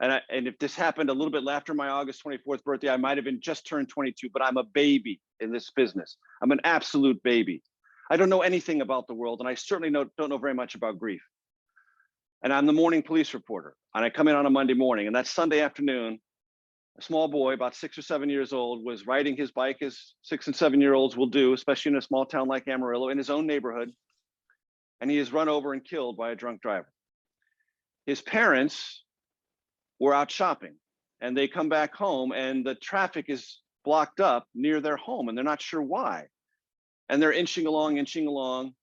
And if this happened a little bit after my August 24th birthday, I might have been just turned 22, but I'm a baby in this business. I'm an absolute baby. I don't know anything about the world, and I certainly don't know very much about grief. And I'm the morning police reporter, and I come in on a Monday morning, and that Sunday afternoon, a small boy, about 6 or 7 years old, was riding his bike as 6 and 7 year olds will do, especially in a small town like Amarillo, in his own neighborhood. and he is run over and killed by a drunk driver. His parents were out shopping, and they come back home, and the traffic is blocked up near their home, and they're not sure why. And they're inching along,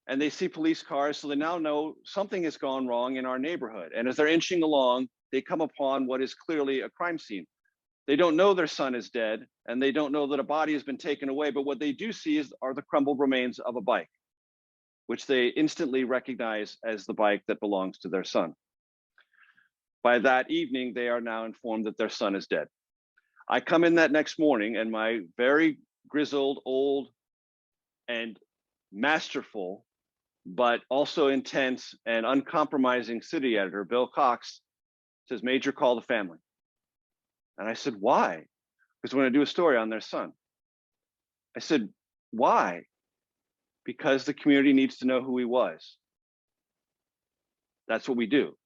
and they see police cars, so they now know something has gone wrong in our neighborhood. And as they're inching along, they come upon what is clearly a crime scene. They don't know their son is dead, and they don't know that a body has been taken away, but what they do see are the crumbled remains of a bike, which they instantly recognize as the bike that belongs to their son. By that evening, they are now informed that their son is dead. I come in that next morning, and my very grizzled, old, and masterful, but also intense and uncompromising city editor, Bill Cox, says, "Major, call the family." And I said, "Why?" Because we're going to do a story on their son. I said, "Why?" Because the community needs to know who he was. That's what we do.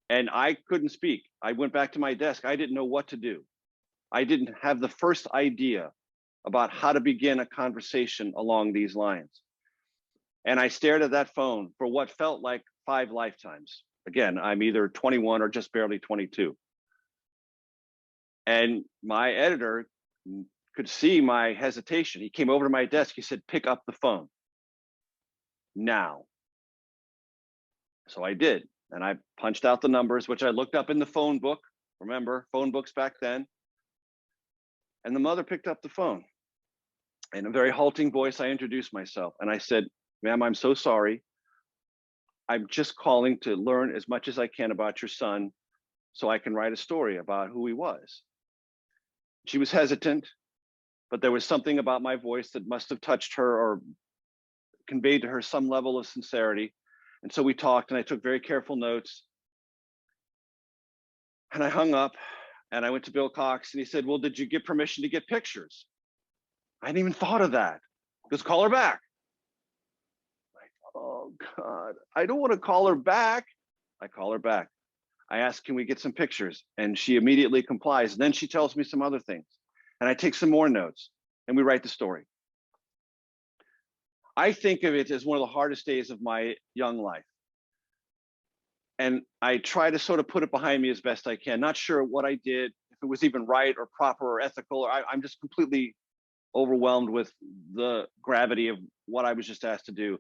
And I couldn't speak. I went back to my desk. I didn't know what to do. I didn't have the first idea about how to begin a conversation along these lines. And I stared at that phone for what felt like 5 lifetimes. Again, I'm either 21 or just barely 22. And my editor could see my hesitation. He came over to my desk. He said, "Pick up the phone now." So I did. And I punched out the numbers, which I looked up in the phone book. Remember, phone books back then. And the mother picked up the phone. In a very halting voice, I introduced myself. And I said, "Ma'am, I'm so sorry. I'm just calling to learn as much as I can about your son so I can write a story about who he was." She was hesitant, but there was something about my voice that must have touched her or conveyed to her some level of sincerity. And so we talked, and I took very careful notes. And I hung up, and I went to Bill Cox, and he said, "Well, did you get permission to get pictures?" I hadn't even thought of that. He goes, "Call her back." Like, oh God, I don't want to call her back. I call her back. I ask, "Can we get some pictures?" And she immediately complies. And then she tells me some other things. And I take some more notes, and we write the story. I think of it as one of the hardest days of my young life. And I try to sort of put it behind me as best I can. Not sure what I did, if it was even right or proper or ethical, or I'm just completely overwhelmed with the gravity of what I was just asked to do.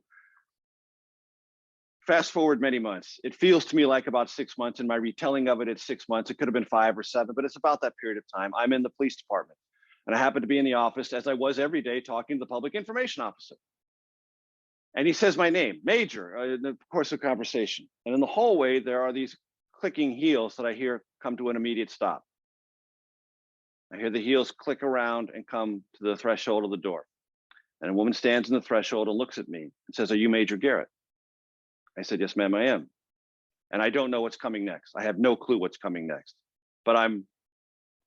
Fast forward many months. It feels to me like about 6 months. In my retelling of it, it's 6 months. It could have been 5 or 7, but it's about that period of time. I'm in the police department, and I happen to be in the office, as I was every day, talking to the public information officer. And he says my name, Major, in the course of conversation. And in the hallway, there are these clicking heels that I hear come to an immediate stop. I hear the heels click around and come to the threshold of the door. And a woman stands in the threshold and looks at me and says, "Are you Major Garrett?" I said, "Yes, ma'am, I am." And I don't know what's coming next. I have no clue what's coming next, but I'm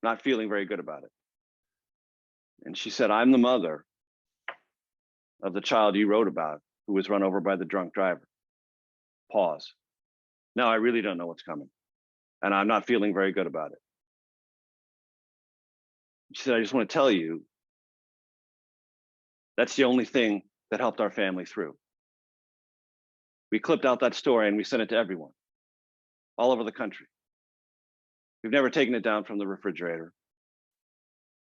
not feeling very good about it. And she said, "I'm the mother of the child you wrote about who was run over by the drunk driver." Pause. "No, I really don't know what's coming, and I'm not feeling very good about it." She said, "I just want to tell you that's the only thing that helped our family through. We clipped out that story and we sent it to everyone all over the country. We've never taken it down from the refrigerator.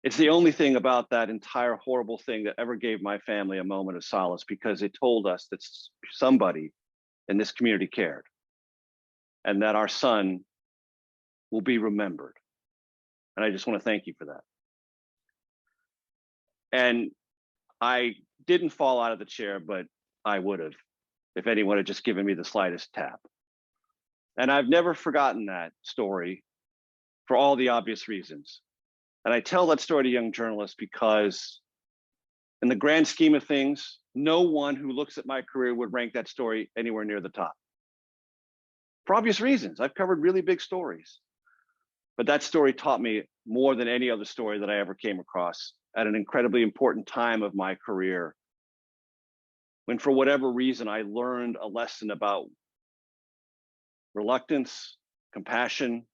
It's the only thing about that entire horrible thing that ever gave my family a moment of solace, because it told us that somebody in this community cared, and that our son will be remembered. And I just want to thank you for that." And I didn't fall out of the chair, but I would have if anyone had just given me the slightest tap. And I've never forgotten that story for all the obvious reasons. And I tell that story to young journalists because in the grand scheme of things, no one who looks at my career would rank that story anywhere near the top. For obvious reasons. I've covered really big stories. But that story taught me more than any other story that I ever came across at an incredibly important time of my career, when for whatever reason I learned a lesson about reluctance, compassion,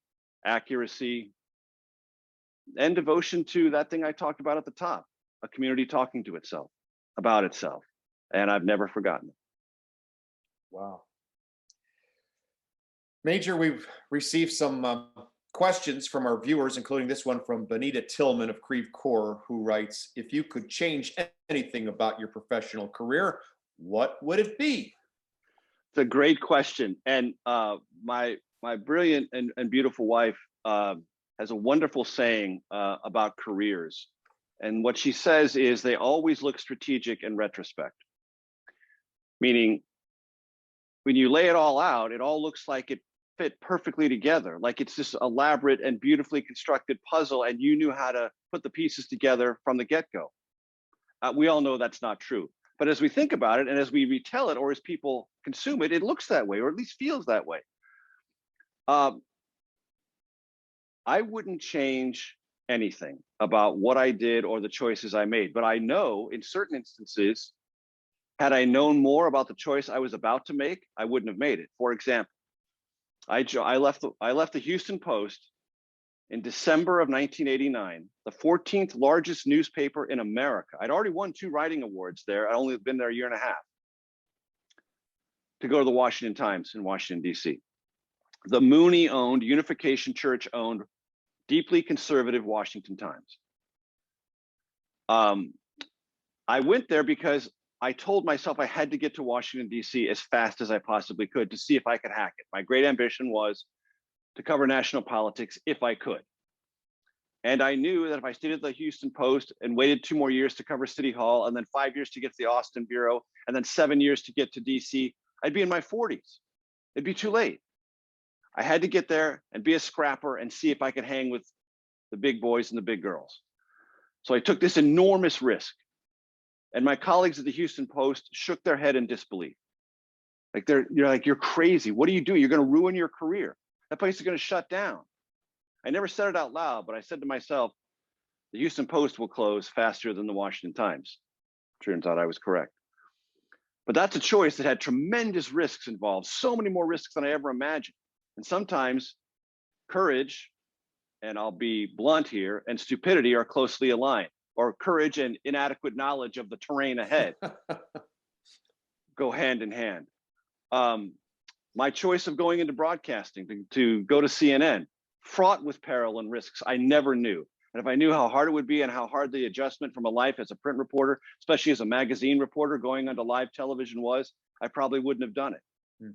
accuracy, and devotion to that thing I talked about at the top, a community talking to itself, about itself. and I've never forgotten it. Wow. Major, we've received some questions from our viewers, including this one from Benita Tillman of Creve Coeur, who writes, if you could change anything about your professional career, what would it be? It's a great question. And my brilliant and beautiful wife has a wonderful saying about careers. And what she says is they always look strategic in retrospect. Meaning, when you lay it all out, it all looks like it fit perfectly together. Like it's this elaborate and beautifully constructed puzzle, and you knew how to put the pieces together from the get-go. We all know that's not true. But as we think about it, and as we retell it, or as people consume it, it looks that way, or at least feels that way. I wouldn't change anything about what I did or the choices I made. But I know in certain instances, had I known more about the choice I was about to make, I wouldn't have made it. For example, I left the Houston Post in December of 1989, the 14th largest newspaper in America. I'd already won 2 writing awards there. I'd only been there a year and a half, to go to the Washington Times in Washington, D.C. The Mooney-owned, Unification Church-owned, deeply conservative Washington Times. I went there because I told myself I had to get to Washington, D.C. as fast as I possibly could to see if I could hack it. My great ambition was to cover national politics if I could. And I knew that if I stayed at the Houston Post and waited 2 more years to cover City Hall, and then 5 years to get to the Austin Bureau, and then 7 years to get to DC, I'd be in my 40s. It'd be too late. I had to get there and be a scrapper and see if I could hang with the big boys and the big girls. So I took this enormous risk. And my colleagues at the Houston Post shook their head in disbelief. Like you're crazy. What are you doing? You're going to ruin your career. That place is going to shut down. I never said it out loud, but I said to myself, the Houston Post will close faster than the Washington Times. Turns out I was correct. But that's a choice that had tremendous risks involved, so many more risks than I ever imagined. And sometimes courage, and I'll be blunt here, and stupidity are closely aligned, or courage and inadequate knowledge of the terrain ahead go hand in hand. My choice of going into broadcasting to go to CNN, fraught with peril and risks I never knew. And if I knew how hard it would be and how hard the adjustment from a life as a print reporter, especially as a magazine reporter going onto live television was, I probably wouldn't have done it.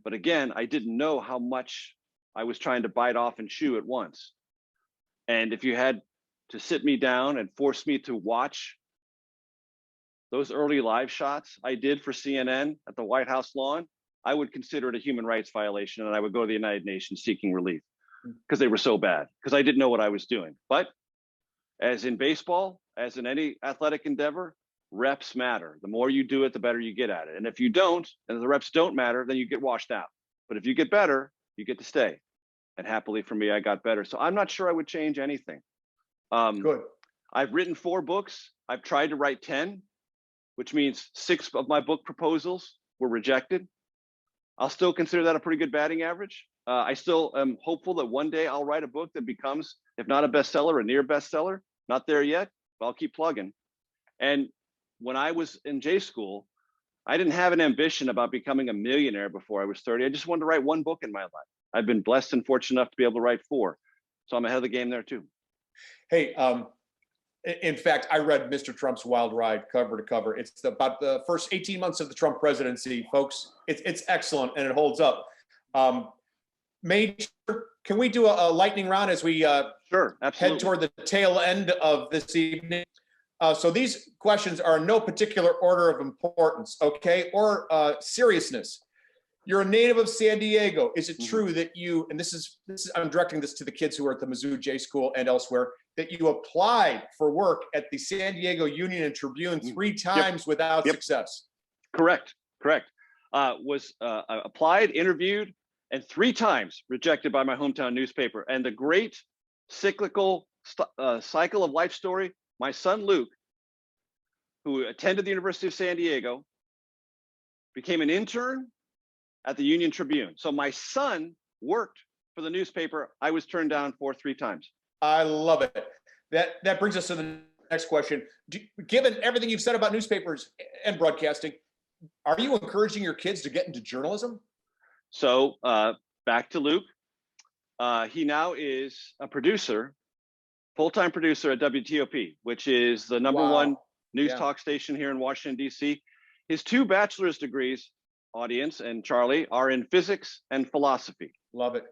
But again, I didn't know how much I was trying to bite off and chew at once. And if you had to sit me down and force me to watch those early live shots I did for CNN at the White House lawn, I would consider it a human rights violation, and I would go to the United Nations seeking relief because they were so bad, because I didn't know what I was doing. But as in baseball, as in any athletic endeavor, reps matter. The more you do it, the better you get at it. And if you don't, and the reps don't matter, then you get washed out. But if you get better, you get to stay. And happily for me, I got better. So I'm not sure I would change anything. Good. I've written 4 books. I've tried to write 10, which means 6 of my book proposals were rejected. I'll still consider that a pretty good batting average. I still am hopeful that one day I'll write a book that becomes, if not a bestseller, a near bestseller. Not there yet, but I'll keep plugging. And when I was in J school, I didn't have an ambition about becoming a millionaire before I was 30. I just wanted to write 1 book in my life. I've been blessed and fortunate enough to be able to write 4. So I'm ahead of the game there too. Hey, in fact, I read Mr. Trump's Wild Ride cover to cover. It's about the first 18 months of the Trump presidency, folks. It's excellent and it holds up. Major, can we do a lightning round as we sure, absolutely. head toward the tail end of this evening? So these questions are in no particular order of importance, okay, or seriousness. You're a native of San Diego. Is it true that you, and this is I'm directing this to the kids who are at the Mizzou J School and elsewhere, that you applied for work at the San Diego Union and Tribune 3 times without success? Correct. Was applied, interviewed, and 3 times rejected by my hometown newspaper. And the great cyclical cycle of life story, my son Luke, who attended the University of San Diego, became an intern at the Union Tribune. So my son worked for the newspaper I was turned down for 3 times. I love it. That brings us to the next question. Given everything you've said about newspapers and broadcasting, Are you encouraging your kids to get into journalism? So back to Luke. He now is a producer, full-time producer at WTOP, which is the number one news talk station here in Washington, D.C. His 2 bachelor's degrees, audience and Charlie, are in physics and philosophy. Love it.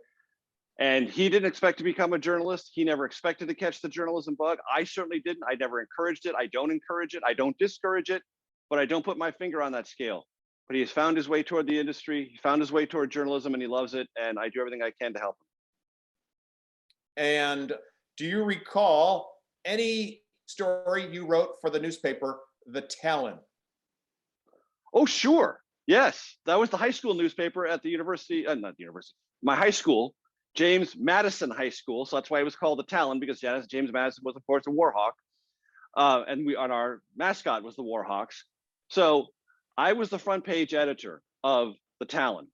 And he didn't expect to become a journalist. He never expected to catch the journalism bug. I certainly didn't. I never encouraged it. I don't encourage it. I don't discourage it, but I don't put my finger on that scale. But he has found his way toward the industry. He found his way toward journalism, and he loves it. And I do everything I can to help him. And do you recall any story you wrote for the newspaper, The Talon? Oh, sure. Yes. That was the high school newspaper at the university, not the university, my high school, James Madison High School. So that's why it was called The Talon, because James Madison was, of course, a Warhawk. And our mascot was the Warhawks. So I was the front page editor of The Talon.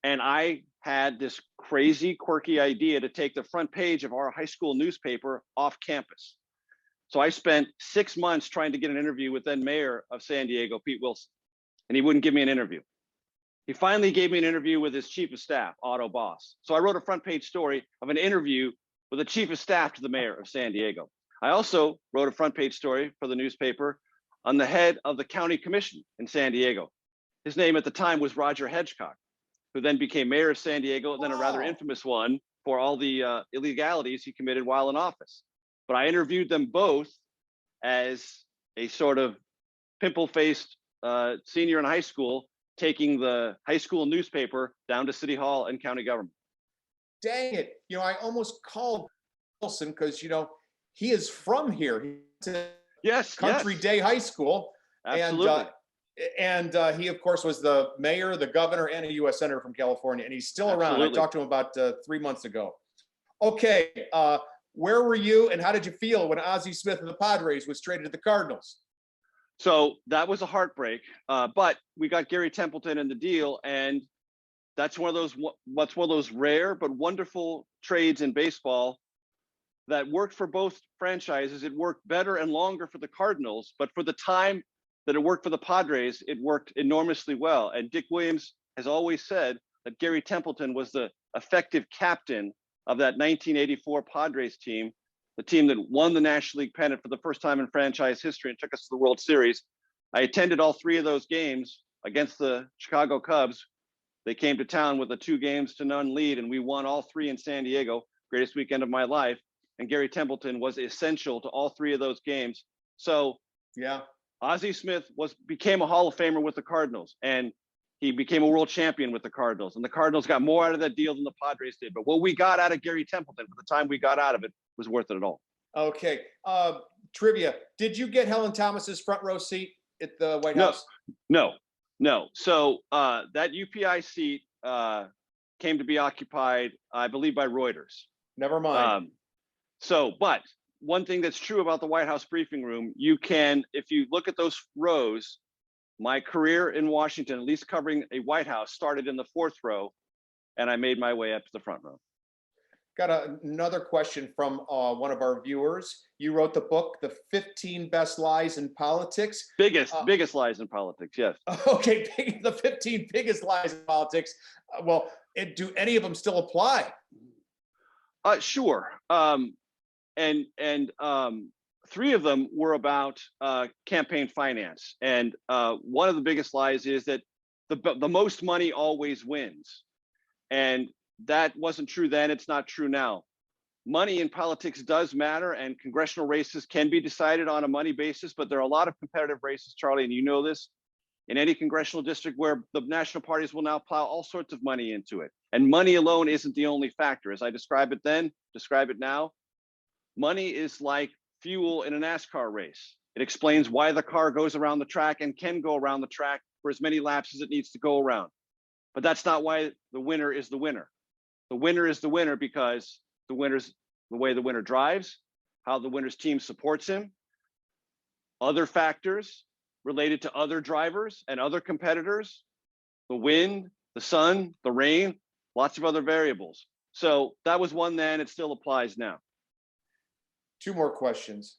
And I had this crazy, quirky idea to take the front page of our high school newspaper off campus. So I spent 6 months trying to get an interview with then mayor of San Diego, Pete Wilson, and he wouldn't give me an interview. He finally gave me an interview with his chief of staff, Otto Boss. So I wrote a front page story of an interview with the chief of staff to the mayor of San Diego. I also wrote a front page story for the newspaper on the head of the county commission in San Diego. His name at the time was Roger Hedgecock, who then became mayor of San Diego, and then a rather infamous one for all the illegalities he committed while in office. But I interviewed them both as a sort of pimple-faced senior in high school, taking the high school newspaper down to City Hall and county government. Dang it. I almost called Wilson because, he is from here. Yes. Country Day High School. Absolutely. And he, of course, was the mayor, the governor, and a U.S. senator from California. And he's still around. Absolutely. I talked to him about 3 months ago. Okay. Where were you and how did you feel when Ozzie Smith of the Padres was traded to the Cardinals? So that was a heartbreak, but we got Gary Templeton in the deal, and that's one of those rare but wonderful trades in baseball that worked for both franchises. It worked better and longer for the Cardinals, but for the time that it worked for the Padres, it worked enormously well. And Dick Williams has always said that Gary Templeton was the effective captain of that 1984 Padres team, the team that won the National League pennant for the first time in franchise history and took us to the World Series. I attended all 3 of those games against the Chicago Cubs. They came to town with a 2-0 lead, and we won all 3 in San Diego, greatest weekend of my life. And Gary Templeton was essential to all 3 of those games. So yeah, Ozzie Smith became a Hall of Famer with the Cardinals, and he became a world champion with the Cardinals. And the Cardinals got more out of that deal than the Padres did. But what we got out of Gary Templeton for the time we got out of it was worth it at all. Okay. Trivia. Did you get Helen Thomas's front row seat at the White House? No. So that UPI seat came to be occupied, I believe, by Reuters. Never mind. But one thing that's true about the White House briefing room, you can, if you look at those rows, my career in Washington, at least covering a White House, started in the 4th row, and I made my way up to the front row. Got another question from one of our viewers. You wrote the book, The 15 Best Lies in Politics. Biggest lies in politics, yes. Okay, the 15 biggest lies in politics. Do any of them still apply? Sure. And 3 of them were about campaign finance. And one of the biggest lies is that the most money always wins. And that wasn't true then, it's not true now. Money in politics does matter, and congressional races can be decided on a money basis, but there are a lot of competitive races, Charlie, and you know this, in any congressional district where the national parties will now plow all sorts of money into it. And money alone isn't the only factor. As I describe it then, describe it now. Money is like fuel in a NASCAR race. It explains why the car goes around the track and can go around the track for as many laps as it needs to go around. But that's not why the winner is the winner. The winner is the winner because the way the winner drives, how the winner's team supports him, other factors related to other drivers and other competitors, the wind, the sun, the rain, lots of other variables. So that was one then, it still applies now. 2 more questions.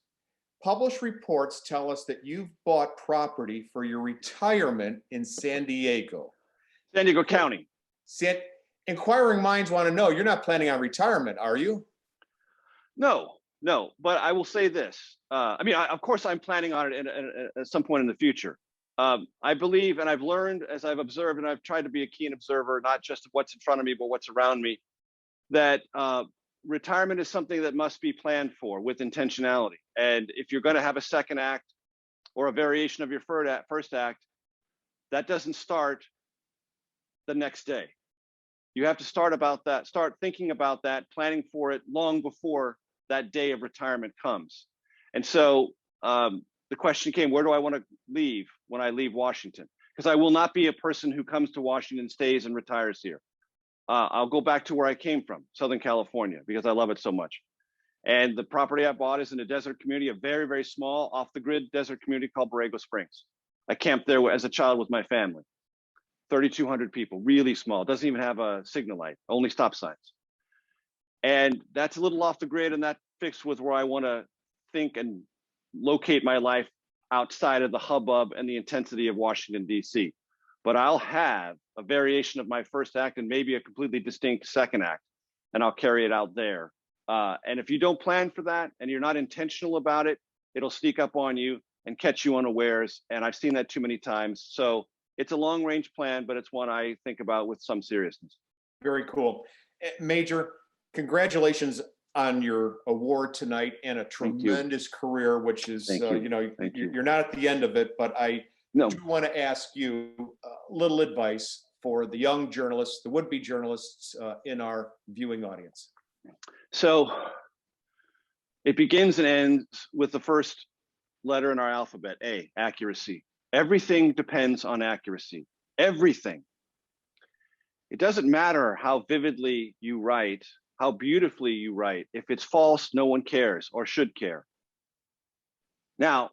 published reports tell us that you've bought property for your retirement in San Diego. San Diego County. Inquiring minds want to know, you're not planning on retirement, are you? No, but I will say this. Of course, I'm planning on it at some point in the future. I believe, and I've learned as I've observed, and I've tried to be a keen observer, not just of what's in front of me, but what's around me, that retirement is something that must be planned for with intentionality. And if you're going to have a second act or a variation of your first act, that doesn't start the next day. You have to start thinking about that, planning for it long before that day of retirement comes. And so the question came, where do I want to leave when I leave Washington? Because I will not be a person who comes to Washington, stays, and retires here. I'll go back to where I came from, Southern California, because I love it so much. And the property I bought is in a desert community, a very, very small off-the-grid desert community called Borrego Springs. I camped there as a child with my family. 3,200 people, really small, doesn't even have a signal light, only stop signs. And that's a little off the grid, and that fits with where I want to think and locate my life outside of the hubbub and the intensity of Washington, D.C. But I'll have a variation of my first act and maybe a completely distinct second act, and I'll carry it out there. And if you don't plan for that and you're not intentional about it, it'll sneak up on you and catch you unawares. And I've seen that too many times. So it's a long range plan, but it's one I think about with some seriousness. Very cool. Major, congratulations on your award tonight and a tremendous career, which is, you're not at the end of it, but I do want to ask you a little advice for the young journalists, the would-be journalists in our viewing audience. So it begins and ends with the first letter in our alphabet, A, accuracy. Everything depends on accuracy. Everything. It doesn't matter how vividly you write, how beautifully you write. If it's false, no one cares or should care. Now,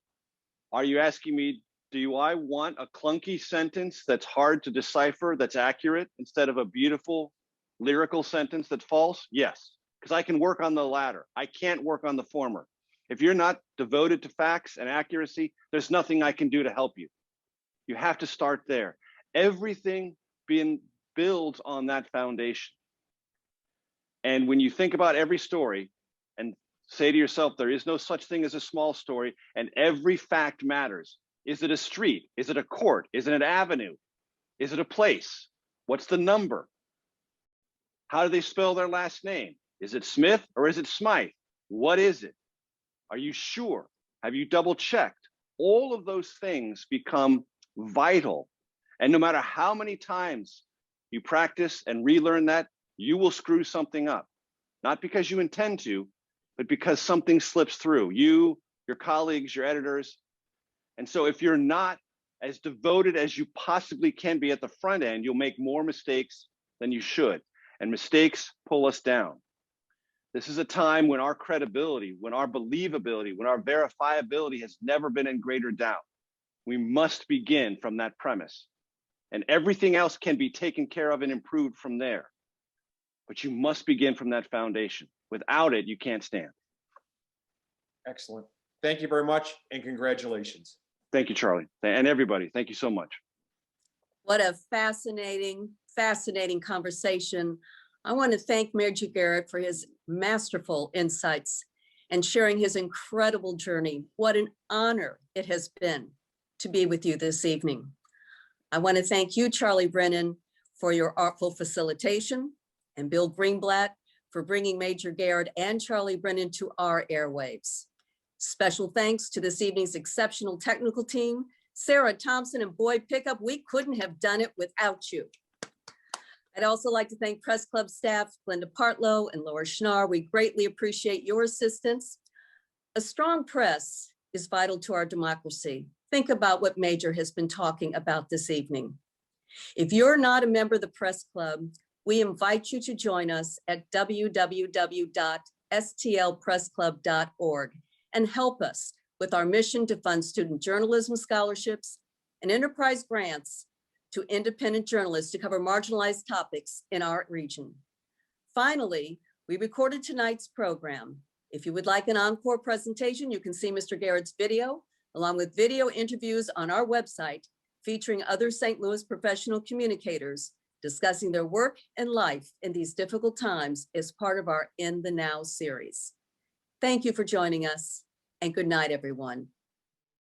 are you asking me, do I want a clunky sentence that's hard to decipher, that's accurate, instead of a beautiful lyrical sentence that's false? Yes, because I can work on the latter. I can't work on the former. If you're not devoted to facts and accuracy, there's nothing I can do to help you. You have to start there. Everything builds on that foundation. And when you think about every story and say to yourself, there is no such thing as a small story, and every fact matters. Is it a street? Is it a court? Is it an avenue? Is it a place? What's the number? How do they spell their last name? Is it Smith or is it Smythe? What is it? Are you sure? Have you double checked? All of those things become vital. And no matter how many times you practice and relearn that, you will screw something up. Not because you intend to, but because something slips through. You, your colleagues, your editors. And so if you're not as devoted as you possibly can be at the front end, you'll make more mistakes than you should. And mistakes pull us down. This is a time when our credibility, when our believability, when our verifiability has never been in greater doubt. We must begin from that premise. And everything else can be taken care of and improved from there. But you must begin from that foundation. Without it, you can't stand. Excellent. Thank you very much, and congratulations. Thank you, Charlie, and everybody. Thank you so much. What a fascinating conversation. I want to thank Major Garrett for his masterful insights and sharing his incredible journey. What an honor it has been to be with you this evening. I want to thank you, Charlie Brennan, for your artful facilitation, and Bill Greenblatt for bringing Major Garrett and Charlie Brennan to our airwaves. Special thanks to this evening's exceptional technical team, Sarah Thompson and Boyd Pickup. We couldn't have done it without you. I'd also like to thank Press Club staff, Glenda Partlow and Laura Schnarr. We greatly appreciate your assistance. A strong press is vital to our democracy. Think about what Major has been talking about this evening. If you're not a member of the Press Club, we invite you to join us at www.stlpressclub.org and help us with our mission to fund student journalism scholarships and enterprise grants to independent journalists to cover marginalized topics in our region. Finally, we recorded tonight's program. If you would like an encore presentation, you can see Mr. Garrett's video, along with video interviews on our website, featuring other St. Louis professional communicators discussing their work and life in these difficult times as part of our In the Now series. Thank you for joining us, and good night, everyone.